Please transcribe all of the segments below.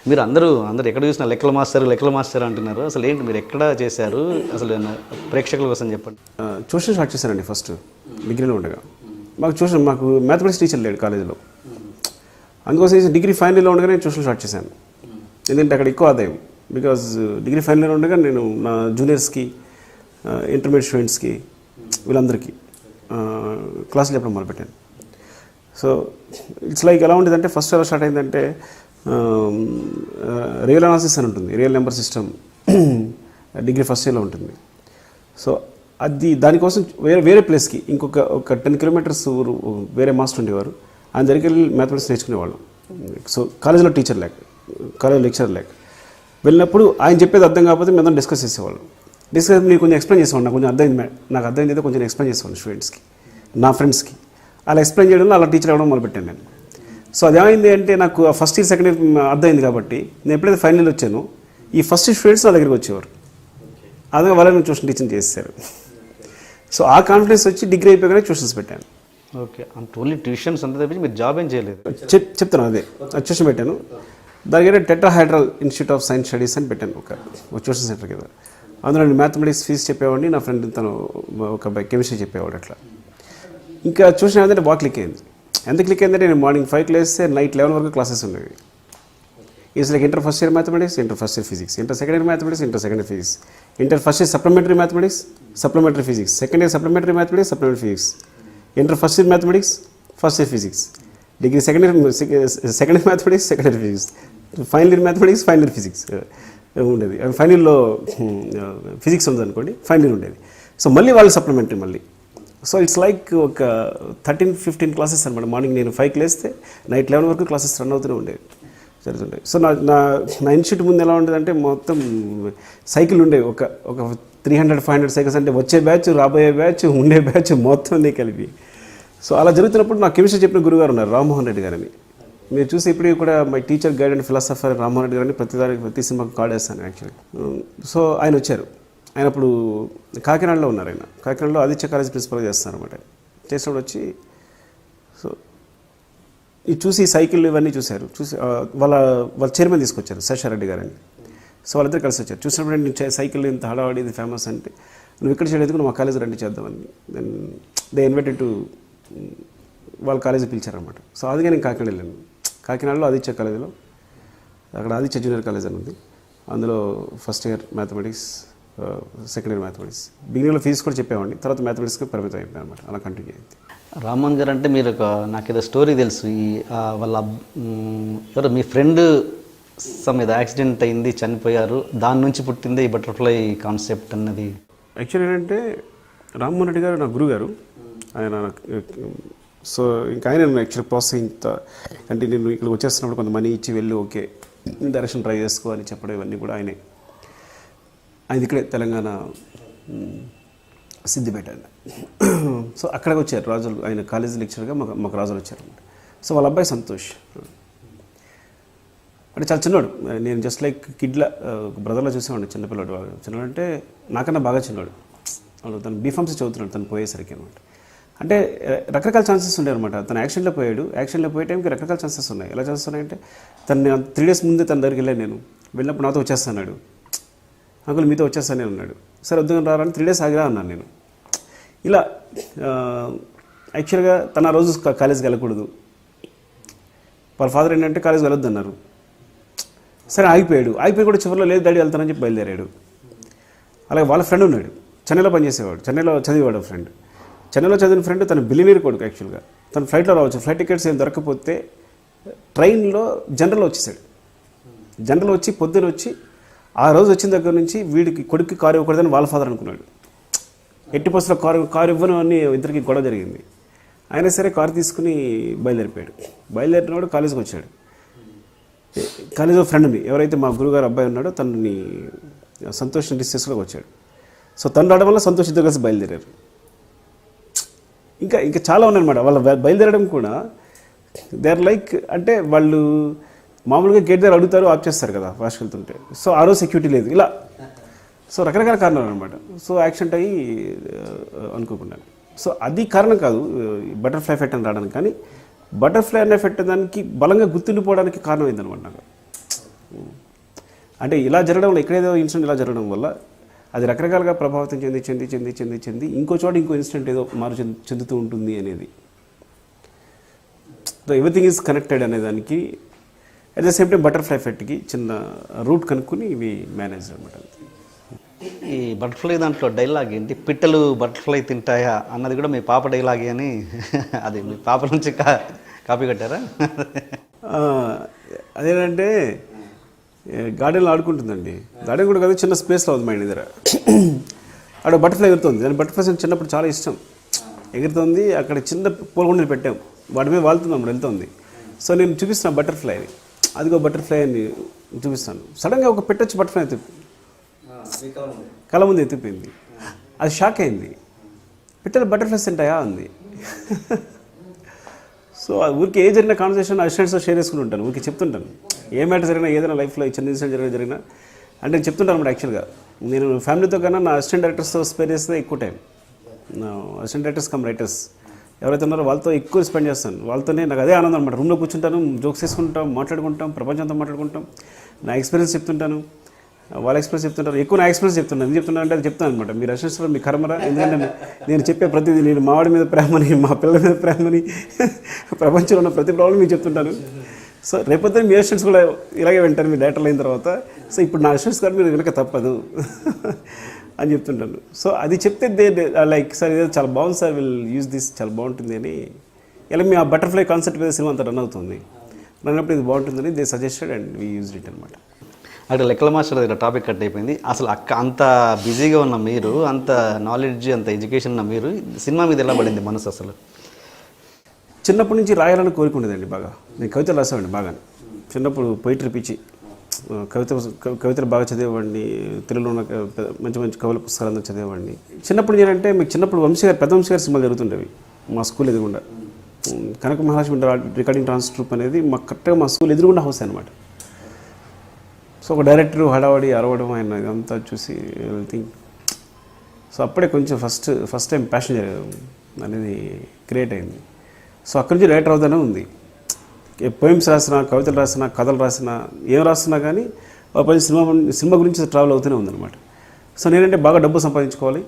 మీరు అందరూ ఎక్కడ చూసినా లెక్కల మాస్టర్ అంటున్నారు. అసలు ఏంటి మీరు ఎక్కడ చేశారు, అసలు ప్రేక్షకుల కోసం చెప్పండి. ట్యూషన్ స్టార్ట్ చేశానండి ఫస్ట్ డిగ్రీలో ఉండగా. మాకు మ్యాథమెటిక్స్ టీచర్ లేడు కాలేజీలో, అందుకోసం డిగ్రీ ఫైనల్ ఇయర్లో ఉండగా నేను ట్యూషన్ స్టార్ట్ చేశాను. ఎందుకంటే అక్కడ ఎక్కువ ఆదాయం. బికాజ్ డిగ్రీ ఫైనల్ ఇయర్ ఉండగా నేను నా జూనియర్స్కి, ఇంటర్మీడియట్ స్టూడెంట్స్కి, వీళ్ళందరికీ క్లాసులు చెప్పడం మొదలుపెట్టాను. సో ఇట్స్ లైక్ ఎలా ఉంటుందంటే, ఫస్ట్ ఎలా స్టార్ట్ అయిందంటే రియల్ అనాలిసిస్ అని ఉంటుంది, real number system degree first ఇయర్లో ఉంటుంది. సో అది దానికోసం వేరే ప్లేస్కి ఒక 10 కిలోమీటర్స్ వేరే మాస్టర్ ఉండేవారు, ఆయన దగ్గరికి వెళ్ళి మ్యాథమెటిక్స్ నేర్చుకునేవాళ్ళం. సో కాలేజీలో టీచర్ లేక, కాలేజీలో లెక్చర్ లేక వెళ్ళినప్పుడు ఆయన చెప్పేది అర్థం కాకపోతే మేము డిస్కస్ చేసేవాళ్ళం. మీరు కొంచెం ఎక్స్ప్లెయిన్ చేసేవాడు, నాకు అర్థమైంది అయితే కొంచెం ఎక్స్ప్లెయిన్ చేసేవాడు స్టూడెంట్స్కి, నా ఫ్రెండ్స్కి. అలా ఎక్స్ప్లెయిన్ చేయడంలో అలా టీచర్ అవ్వడం మొదలుపెట్టాను నేను. సో అదేమైంది అంటే, నాకు ఫస్ట్ ఇయర్ సెకండ్ ఇయర్ అర్థమైంది కాబట్టి నేను ఎప్పుడైతే ఫైనల్ ఇయర్ వచ్చానో ఈ ఫస్ట్ ఇయర్ స్టూడెంట్స్ నా దగ్గరికి వచ్చేవారు. అదే వాళ్ళని ట్యూషన్ టీచింగ్ చేశారు. సో ఆ కాన్ఫిడెన్స్ వచ్చి డిగ్రీ అయిపోయాక ట్యూషన్స్ పెట్టాను. ఓకే, అంత ఓన్లీ ట్యూషన్స్ అంతా తప్పించి మీరు జాబ్ ఏం చేయలేదు? చెప్తాను, అదే ట్యూషన్ పెట్టాను. దానికైతే tetrahedral institute of science studies అని పెట్టాను, ఒక ట్యూషన్ సెంటర్ కింద. అందులో నేను మ్యాథమెటిక్స్ ఫీజు చెప్పేవాడిని, నా ఫ్రెండ్ తను ఒక కెమిస్ట్రీ చెప్పేవాడు. అట్లా ఇంకా ట్యూషన్ ఏదంటే బాగా క్లిక్ అయింది. ఎంత క్లిక్ అయిందంటే, నేను మార్నింగ్ 5కి లేస్తే నైట్ 11 వరకు క్లాసెస్ ఉండేవి. Is like inter first year mathematics, inter first year physics, inter second year mathematics, inter second year physics, inter first year supplementary mathematics, supplementary physics, second year supplementary mathematics, supplementary physics, inter first year mathematics, first year physics, degree second year mathematics, second year physics, final year mathematics, final year physics ఉండేది. Final ఇయర్లో physics ఉందనుకోండి, final year ఉండేది. So మళ్ళీ వాళ్ళు supplementary మళ్ళీ. So it's like ఒక 13-15 classes అనమాట. Morning నేను 5కి లేస్తే నైట్ 11 వరకు క్లాసెస్ రన్ అవుతూనే ఉండేవి, జరుగుతుంటాయి. సో నా ఇన్స్టిట్యూట్ ముందు ఎలా ఉండేదంటే, మొత్తం సైకిల్ ఉండేవి, ఒక 300-500 సైకిల్స్. అంటే వచ్చే బ్యాచ్, రాబోయే బ్యాచ్, ఉండే బ్యాచ్ మొత్తం అన్నీ కలిపి. సో అలా జరుగుతున్నప్పుడు నాకు కెమిస్ట్రీ చెప్పిన గురుగారు ఉన్నారు, రామ్మోహన్ రెడ్డి గారని. మీరు చూసి ఇప్పుడు కూడా my teacher guide and philosopher Rammohan Reddy గారిని ప్రతి సినిమాకి కార్డ్ వేస్తాను యాక్చువల్లీ. సో ఆయన వచ్చారు. ఆయన అప్పుడు కాకినాడలో ఉన్నారు. ఆయన కాకినాడలో ఆదిత్య కాలేజ్ ప్రిన్సిపల్గా చేస్తున్నారు అనమాట. చేసినప్పుడు వచ్చి సో ఇది చూసి సైకిల్ ఇవన్నీ చూశారు. చూసి వాళ్ళ చైర్మన్ తీసుకొచ్చారు, శేషారెడ్డి గారని. సో వాళ్ళిద్దరు కలిసి వచ్చారు. చూసినప్పుడు నేను సైకిల్ ఇంత హడావాడి, ఇది ఫేమస్ అంటే, నువ్వు ఇక్కడ చేయలేదు, నువ్వు మా కాలేజ్ రండి చేద్దామని. దెన్ దే ఇన్వైటెడ్ టు వాళ్ళ కాలేజీ పిలిచారనమాట. సో అదిగా నేను కాకినాడ వెళ్ళాను. కాకినాడలో ఆదిత్య కాలేజీలో, అక్కడ ఆదిత్య జూనియర్ కాలేజ్ అని ఉంది, అందులో first year mathematics, second year mathematics. బిగినింగ్లో ఫీజు కూడా చెప్పేవాడిని, తర్వాత మ్యాథమెటిక్స్కి పరిమితం అయిపోయాను అనమాట. అలా కంటిన్యూ అయింది. రామ్మోహన్ గారు అంటే మీరు నాకు ఏదో స్టోరీ తెలుసు, వాళ్ళ ఎవరు మీ ఫ్రెండ్ మీద యాక్సిడెంట్ అయింది, చనిపోయారు, దాని నుంచి పుట్టిందే ఈ బటర్ఫ్లై కాన్సెప్ట్ అన్నది. యాక్చువల్లీ ఏంటంటే, రామ్మోహన్ రెడ్డి గారు నా గురువు గారు. ఆయన సో ఇంకా ఆయన యాక్చువల్లీ ప్రోత్సహించ, అంటే నేను ఇక్కడ వచ్చేస్తున్నప్పుడు కొంత మనీ ఇచ్చి వెళ్ళి ఓకే డైరెక్షన్ ట్రై చేసుకో అని చెప్పడం, ఇవన్నీ కూడా ఆయనే. ఆయన ఇక్కడే తెలంగాణ సిద్దిపేట. సో అక్కడికి వచ్చారు రాజులు, ఆయన కాలేజీ లెక్చర్గా మాకు రాజులు వచ్చారన్నమాట. సో వాళ్ళ అబ్బాయి సంతోష్ అంటే చాలా చిన్నవాడు. నేను జస్ట్ లైక్ కిడ్లా బ్రదర్లో చూసేవాడిని, చిన్నపిల్లడు. చిన్నవాడు అంటే నాకన్నా బాగా చిన్నవాడు. వాళ్ళు తను బీఫామ్సీ చదువుతున్నాడు తను పోయేసరికి అనమాట. అంటే రకరకాల ఛాన్సెస్ ఉండే అనమాట. తను యాక్షన్లో పోయాడు. యాక్షన్లో పోయే టైంకి రకరకాల ఛాన్సెస్ ఉన్నాయి. ఎలా ఛాన్సెస్ ఉన్నాయంటే, తను 3 days ముందే తన దగ్గరికి వెళ్ళాను. నేను వెళ్ళినప్పుడు నాతో వచ్చేస్తాడు, అంకుల్ మీతో వచ్చేస్తానే ఉన్నాడు. సరే వద్దు రారని 3 days ఆగిరా అన్నాను నేను. ఇలా యాక్చువల్గా తన ఆ రోజు కాలేజీకి వెళ్ళకూడదు, వాళ్ళ ఫాదర్ ఏంటంటే కాలేజీకి వెళ్ళొద్దు అన్నారు. సరే ఆగిపోయి కూడా చివరిలో లేదు డాడీ వెళ్తానని చెప్పి బయలుదేరాడు. అలాగే వాళ్ళ ఫ్రెండ్ ఉన్నాడు, చెన్నైలో పనిచేసేవాడు, చెన్నైలో చదివేవాడు ఫ్రెండ్. చెన్నైలో చదివిన ఫ్రెండ్ తన బిలినీర్ కొడుకు. యాక్చువల్గా తను ఫ్లైట్లో రావచ్చు, ఫ్లైట్ టికెట్స్ ఏం దొరకకపోతే ట్రైన్లో జనరల్ వచ్చేసాడు. జనరల్ వచ్చి పొద్దున వచ్చి ఆ రోజు వచ్చిన దగ్గర నుంచి వీడికి కొడుక్కి కారు ఇవ్వకూడదని వాళ్ళ ఫాదర్ అనుకున్నాడు. ఎట్టి బస్సులో కారు ఇవ్వను అని ఇద్దరికి గొడవ జరిగింది. అయినా సరే కారు తీసుకుని బయలుదేరిపోయాడు. బయలుదేరినవాడు కాలేజీకి వచ్చాడు. కాలేజీలో ఫ్రెండ్ని ఎవరైతే మా గురుగారు అబ్బాయి ఉన్నాడో తనని సంతోష్ డిస్టెన్స్లోకి వచ్చాడు. సో తను రావడం వల్ల సంతోష్ ఇద్దరు కలిసి బయలుదేరారు. ఇంకా చాలా ఉన్నాయన్నమాట. వాళ్ళ బయలుదేరడం కూడా దే ఆర్ లైక్, అంటే వాళ్ళు మామూలుగా గేట్ దగ్గర అడుగుతారు, ఆఫ్ చేస్తారు కదా ఫాస్ట్ వెళ్తుంటే. సో ఆ రోజు సెక్యూరిటీ లేదు, ఇలా సో రకరకాల కారణాలు అనమాట. సో యాక్సిడెంట్ అయ్యి అనుకోకుండా. సో అది కారణం కాదు బటర్ఫ్లై ఎఫెక్ట్ అని రావడానికి, కానీ బటర్ఫ్లై అనే ఎఫెక్ట్ దానికి బలంగా గుర్తుండిపోవడానికి కారణం అయిందనమాట నాకు. అంటే ఇలా జరగడం వల్ల ఎక్కడేదో ఇన్సిడెంట్ ఇలా జరగడం వల్ల అది రకరకాలుగా ప్రభావితం చెంది ఇంకో చోట ఇంకో ఇన్సిడెంట్ ఏదో చెందుతూ ఉంటుంది అనేది. సో ఎవ్రీథింగ్ ఈజ్ కనెక్టెడ్ అనే దానికి at the same time butterfly ఎఫెక్ట్కి చిన్న రూట్ కనుక్కొని ఇవి మేనేజ్ అనమాట. ఈ బటర్ఫ్లై దాంట్లో డైలాగ్ ఏంటి, పిట్టలు బటర్ఫ్లై తింటాయా అన్నది కూడా మీ పాప డైలాగే అని అది మీ పాప నుంచి కాపీ కట్టారా? అదేంటంటే గార్డెన్లో ఆడుకుంటుందండి, గార్డెన్ కూడా కదా చిన్న స్పేస్లో ఉంది మా ఇంటి దగ్గర. అక్కడ బటర్ఫ్లై ఎగురుతుంది, దాని బటర్ఫ్లైస్ చిన్నప్పుడు చాలా ఇష్టం, ఎగురుతుంది. అక్కడ చిన్న పూలగుండలు పెట్టాం, వాటి మీద వాళ్తున్నాం, వెళ్తుంది. సో నేను చూపిస్తున్నాను బటర్ఫ్లైని, అదిగో బటర్ఫ్లై అని చూపిస్తాను. సడన్గా ఒక పెట్టొచ్చి బటర్ఫ్లై కళ్ళ ముందు ఎత్తిపోయింది. అది షాక్ అయింది, పిట్టలు బటర్ఫ్లైస్ తింటాయా అంది. సో ఊరికి ఏ జరిగిన కాన్వర్సేషన్ అసిస్టెంట్స్తో షేర్ చేసుకుని ఉంటాను, ఊరికి చెప్తుంటాను. ఏ మ్యాటర్ జరిగినా, ఏదైనా లైఫ్లో చిన్న ఇన్సిడెంట్ జరిగినా అంటే నేను చెప్తుంటాను అన్నమాట. యాక్చువల్గా నేను ఫ్యామిలీతో కన్నా నా అసిస్టెంట్ డైరెక్టర్స్తో స్పెండ్ చేస్తే ఎక్కువ టైం. నా అసిస్టెంట్ డైరెక్టర్స్ కమ్ రైటర్స్ ఎవరైతే ఉన్నారో వాళ్ళతో ఎక్కువ స్పెండ్ చేస్తాను. వాళ్ళతోనే నాకు అదే ఆనందం అనమాట. రూమ్లో కూర్చుంటాను, జోక్స్ వేసుకుంటాం, మాట్లాడుకుంటాం, ప్రపంచంతో మాట్లాడుకుంటాం, నా ఎక్స్పీరియన్స్ చెప్తుంటాను, వాళ్ళ ఎక్స్పీరియన్స్ చెప్తుంటారు. ఎక్కువ నా ఎక్స్పీరియన్స్ చెప్తున్నాను. ఎందుకు చెప్తున్నా అంటే అది చెప్తాను అనమాట. మీరు అసిస్టెంట్స్లో మీ కర్మరా, ఎందుకంటే నేను చెప్పే ప్రతిదీ, నేను మావాడి మీద ప్రేమని, మా పిల్లల మీద ప్రేమని, ప్రపంచంలో ఉన్న ప్రతి ప్రాబ్లం మీకు చెప్తుంటాను. సో రేపొద్దు మీ అసిస్టెంట్స్ కూడా ఇలాగే వింటారు మీ డైరెక్టర్లు అయిన తర్వాత. సో ఇప్పుడు నా అసిస్టెంట్స్ కూడా మీరు వినక తప్పదు అని చెప్తుంటాను. సో అది చెప్తే లైక్ సార్ ఇదే చాలా బాగుంది సార్, విల్ యూజ్ దిస్, చాలా బాగుంటుంది అని. ఇలా మీ ఆ బటర్ఫ్లై కాన్సెప్ట్ మీద సినిమా అంతా రన్ అవుతుంది. రన్ అప్పుడు ఇది బాగుంటుందని they suggested and we used it అనమాట. అక్కడ లెక్కల మాస్టర్ దగ్గర టాపిక్ కట్ అయిపోయింది. అసలు అంత బిజీగా ఉన్న మీరు, అంత నాలెడ్జ్, అంత ఎడ్యుకేషన్ ఉన్న మీరు, సినిమా మీద ఎలా పడింది మనసు అసలు? చిన్నప్పటి నుంచి రాయాలని కోరుకుండేదండి బాగా. నేను కవితలు రాసేవాడిని బాగా. చిన్నప్పుడు పోయిటరీ పిచ్చి, కవితలు బాగా చదివేవాడిని. తెలుగులో ఉన్న మంచి మంచి కవుల పుస్తకాలందరూ చదివేవాడిని. చిన్నప్పుడు ఏంటంటే మీకు చిన్నప్పుడు పెద్ద వంశీ గారి సినిమాలు జరుగుతుండేవి మా స్కూల్ ఎదురుగుండా. కనక మహాలక్ష్మి రికార్డింగ్ ట్రాన్స్ ట్రూప్ అనేది కరెక్ట్గా మా స్కూల్ ఎదురుగుండా హౌస్ అనమాట. సో ఒక డైరెక్టర్ హడావడి అరవడం ఆయన ఇదంతా చూసి థింక్. సో అప్పుడే కొంచెం ఫస్ట్ టైం ప్యాషన్ అనేది క్రియేట్ అయింది. సో అక్కడి నుంచి డైరెక్టర్ అవుతానే ఉంది. పోయిమ్స్ రాసినా, కవితలు రాసినా, కథలు రాసినా, ఏం రాస్తున్నా కానీ పది సినిమా గురించి ట్రావెల్ అవుతూనే ఉందన్నమాట. సో నేనంటే బాగా డబ్బు సంపాదించుకోవాలి,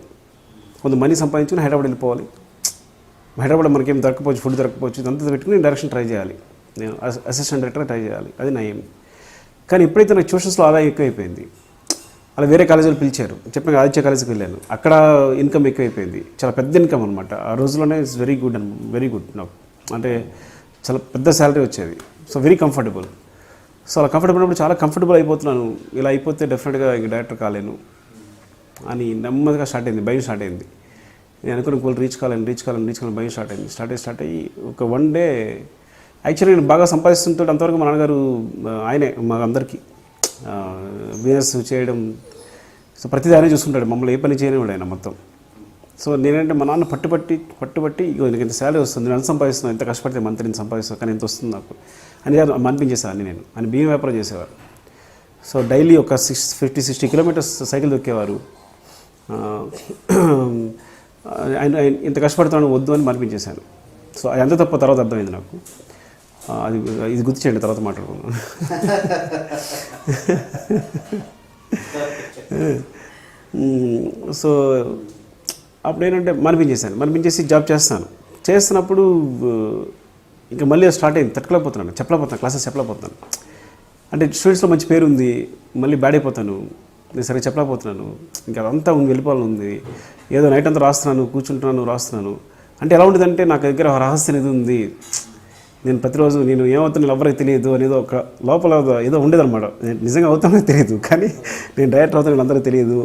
కొంత మనీ సంపాదించుకుని హైదరాబాద్ వెళ్ళిపోవాలి. హైదరాబాద్ మనకేం దొరకపోవచ్చు, ఫుడ్ దొరకపోవచ్చు, ఇదంతా పెట్టుకుని డైరెక్షన్ ట్రై చేయాలి, నేను అసిస్టెంట్ డైరెక్టర్ ట్రై చేయాలి, అది నా ఏం. కానీ ఎప్పుడైతే నాకు ట్యూషన్స్లో ఆదాయం ఎక్కువైపోయింది, అలా వేరే కాలేజీలో పిలిచారు, చెప్పాను ఆదిత్య కాలేజీకి వెళ్ళాను, అక్కడ ఇన్కమ్ ఎక్కువైపోయింది, చాలా పెద్ద ఇన్కమ్ అనమాట. ఆ రోజులోనే ఇట్స్ వెరీ గుడ్ నాకు, అంటే చాలా పెద్ద శాలరీ వచ్చేది. So very comfortable. సో అలా కంఫర్టబుల్ అప్పుడు చాలా కంఫర్టబుల్ అయిపోతున్నాను. ఇలా అయిపోతే డెఫినెట్గా ఇంక డైరెక్టర్ కాలేను అని నెమ్మదిగా భయం స్టార్ట్ అయింది. నేను అనుకున్న గోల్ రీచ్ కావాలని భయం స్టార్ట్ అయ్యి ఒక వన్ డే యాక్చువల్లీ నేను బాగా సంపాదిస్తుంటే అంతవరకు మా నాన్నగారు ఆయనే మా అందరికీ బిజినెస్ చేయడం. సో ప్రతిదీ ఆయనే చూసుకుంటాడు, మమ్మల్ని ఏ పని చేయనివాడు ఆయన మొత్తం. సో నేనంటే మా నాన్న పట్టుబట్టి ఇగో నీకు ఇంత శాలరీ వస్తుంది, నేను ఎంత సంపాదిస్తున్నాను, ఎంత కష్టపడితే మంత్రి ఇంత సంపాదిస్తాను, కానీ ఎంత వస్తుంది నాకు అని అనిపించేసాను నేను. ఆయన బియ్యం వ్యాపారం చేసేవారు. సో డైలీ ఒక 50-60 కిలోమీటర్స్ సైకిల్ దొక్కేవారు. ఆయన ఇంత కష్టపడుతున్నాను వద్దు అని అనిపించేశాను. సో అది ఎంత తప్ప తర్వాత అర్థమైంది నాకు. ఇది గుర్తు చేయండి, తర్వాత మాట్లాడుకున్నాను. సో అప్పుడు ఏంటంటే మనిపించేసి జాబ్ చేస్తున్నప్పుడు ఇంకా మళ్ళీ స్టార్ట్ అయింది. చెప్పలేకపోతున్నాను క్లాసెస్ చెప్పలేకపోతున్నాను. అంటే స్టూడెంట్స్లో మంచి పేరు ఉంది, మళ్ళీ బ్యాడ్ అయిపోతాను, నేను సరిగ్గా చెప్పలేకపోతున్నాను, ఇంకా అదంతా వెళ్ళిపోవాలని ఉంది. ఏదో నైట్ అంతా కూర్చుంటున్నాను రాస్తున్నాను. అంటే ఎలా ఉంటుందంటే నాకు దగ్గర రహస్యం ఇది ఉంది, నేను ప్రతిరోజు నేను ఏమవుతాను ఎవరికి తెలియదు అనేది ఒక లోపల ఏదో ఉండేదన్నమాట. నేను నిజంగా అవుతానో తెలియదు, కానీ నేను డైరెక్టర్ అవుతాను అందరికీ తెలియదు,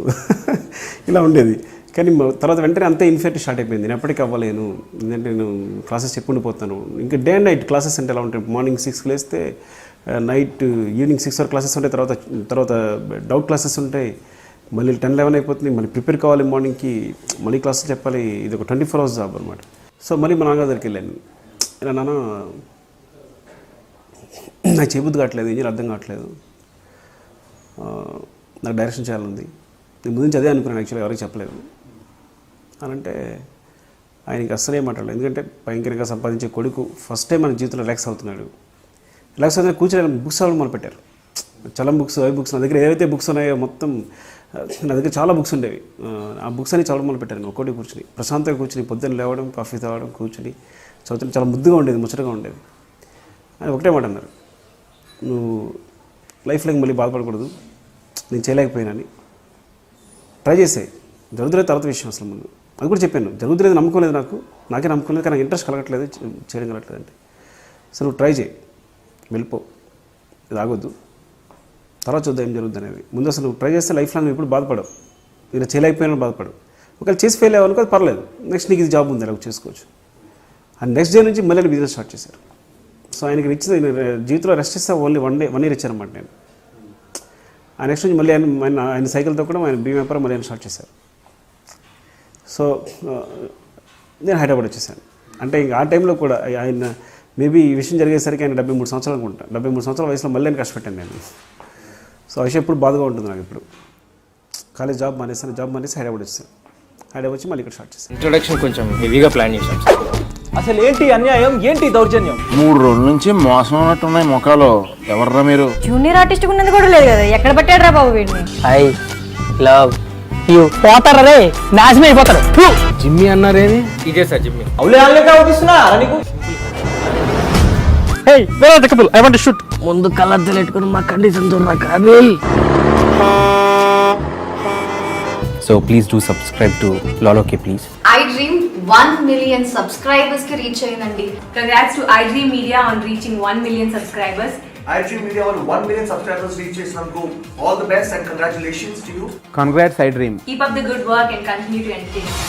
ఇలా ఉండేది. కానీ తర్వాత వెంటనే అంతే ఇన్ఫెక్ట్ స్టార్ట్ అయిపోయింది. నేను ఎప్పటికీ అవ్వలేను, ఎందుకంటే నేను క్లాసెస్ చెప్పుకుండిపోతాను. ఇంకా డే అండ్ నైట్ క్లాసెస్ అంటే ఎలా ఉంటాయి, మార్నింగ్ 6కి లేస్తే నైట్ ఈవినింగ్ 6 వరకు క్లాసెస్ ఉంటాయి, తర్వాత డౌట్ క్లాసెస్ ఉంటాయి, మళ్ళీ 10-11 అయిపోతుంది, మళ్ళీ ప్రిపేర్ కావాలి, మార్నింగ్కి మళ్ళీ క్లాసెస్ చెప్పాలి. ఇది ఒక 24 hours జాబ్ అనమాట. సో మళ్ళీ మా నాన్న దగ్గరికి వెళ్ళాను. ఇలా నాన్న నాకు చేయబుద్ధి కావట్లేదు, ఏం చేయాలి అర్థం కావట్లేదు, నాకు డైరెక్షన్ చేయాలంది, నేను ముందు అదే అనుకున్నాను, యాక్చువల్గా ఎవరికి చెప్పలేదు అని అంటే ఆయనకి అస్సలే మాట్లాడలేదు. ఎందుకంటే భయంకరంగా సంపాదించే కొడుకు ఫస్ట్ టైం మన జీవితంలో రిలాక్స్ అవుతున్నాడు. కూర్చొని బుక్స్ అవ్వడం మొదలుపెట్టారు. చలం బుక్స్ అవి బుక్స్ నా దగ్గర ఏవైతే బుక్స్ ఉన్నాయో మొత్తం నా దగ్గర చాలా బుక్స్ ఉండేవి. ఆ బుక్స్ అని చదవడం మొదలు పెట్టాను. ఒక్కోటి కూర్చుని ప్రశాంతంగా కూర్చుని పొద్దున్న లేవడం, కాఫీ తాగడం, కూర్చుని చదువుతుంటే చాలా ముద్దుగా ఉండేది, ముచ్చటగా ఉండేది. అని ఒకటే మాట అన్నారు, నువ్వు లైఫ్లో మళ్ళీ బాధపడకూడదు, నేను చేయలేకపోయినాని ట్రై చేసే, జరుగుతులేదు తర్వాత విషయం అసలు ముందు. అది కూడా చెప్పాను, జరుగుతులేదు నమ్మకం లేదు, నాకే నమ్మకం లేదు, కానీ నాకు ఇంట్రెస్ట్ కలగట్లేదు, చేయడం కలగట్లేదు అంటే. సో నువ్వు ట్రై చేయి, వెళ్ళిపో, ఇది ఆగొద్దు, తర్వాత చూద్దాం ఏం జరుగుతుంది అనేది. ముందు అసలు నువ్వు ట్రై చేస్తే లైఫ్ లాంగ్ నువ్వు ఇప్పుడు బాధపడవు, నేను చేయలేకపోయినా బాధపడవు. ఒకవేళ చేసి ఫెయిల్ అవ్వనుకో అది పర్లేదు, నెక్స్ట్ నీకు ఇది జాబ్ ఉంది అలా చేసుకోవచ్చు. అండ్ నెక్స్ట్ డే నుంచి మళ్ళీ బిజినెస్ స్టార్ట్ చేశారు. సో ఆయనకి ఇచ్చింది జీవితంలో రెస్ట్ ఇస్తే ఓన్లీ 1 ఇయర్ ఇచ్చారన్నమాట నేను. ఆ నెక్స్ట్ నుంచి మళ్ళీ ఆయన సైకిల్తో కూడా ఆయన బీమా వ్యాపారం మళ్ళీ ఆయన స్టార్ట్ చేశారు. సో నేను హైదరాబాద్ వచ్చేసాను. అంటే ఇంకా ఆ టైంలో కూడా ఆయన మేబీ ఈ విషయం జరిగేసరికి ఆయన 73 సంవత్సరాలు అనుకుంటా. 73 సంవత్సరాల వయసులో మళ్ళీ నేను కష్టపెట్టాను నేను. సో ఆ విషయం ఎప్పుడు బాధగా ఉంటుంది నాకు. ఇప్పుడు కాలేజ్ జాబ్ మానేసి హైదరాబాద్ వచ్చేసాను. హైదరాబాద్ వచ్చి మళ్ళీ ఇక్కడ స్టార్ట్ చేశాను. ఇంట్రొడక్షన్ కొంచెం హెవీగా ప్లాన్ చేశాం. అసలు ఏంటి అన్యాయం, ఏంటి దౌర్జన్యం? 3 రోజుల నుంచి మోసం ఉన్నట్టున్నాయి మొఖాలు. ఎవర్రా మీరు? జూనియర్ ఆర్టిస్ట్ ఉన్నది కూడా లేదు కదా, ఎక్కడ పట్టాడు రా బాబు వీడిని? I love you. పోతారా రే, నాశనం అయిపోతారు. జిమ్మి అన్నారేమి? ఇదే సార్ జిమ్మి. అవులే ఆన్లే అవుపిస్తున్నా నీకు. Hey where are the couple, I want to shoot. ముందు కలర్ తెలియట్టుకుని మా కండిషన్ చూడరా కానీ. So please do subscribe to Loloke please. iDream 1 million subscribers ki reach అయ్యిందండి. Congrats to iDream Media on reaching 1 million subscribers. iDream Media on 1 million subscribers reach చేసినందుకు all the best and congratulations to you. Congrats iDream. Keep up the good work and continue to entertain us.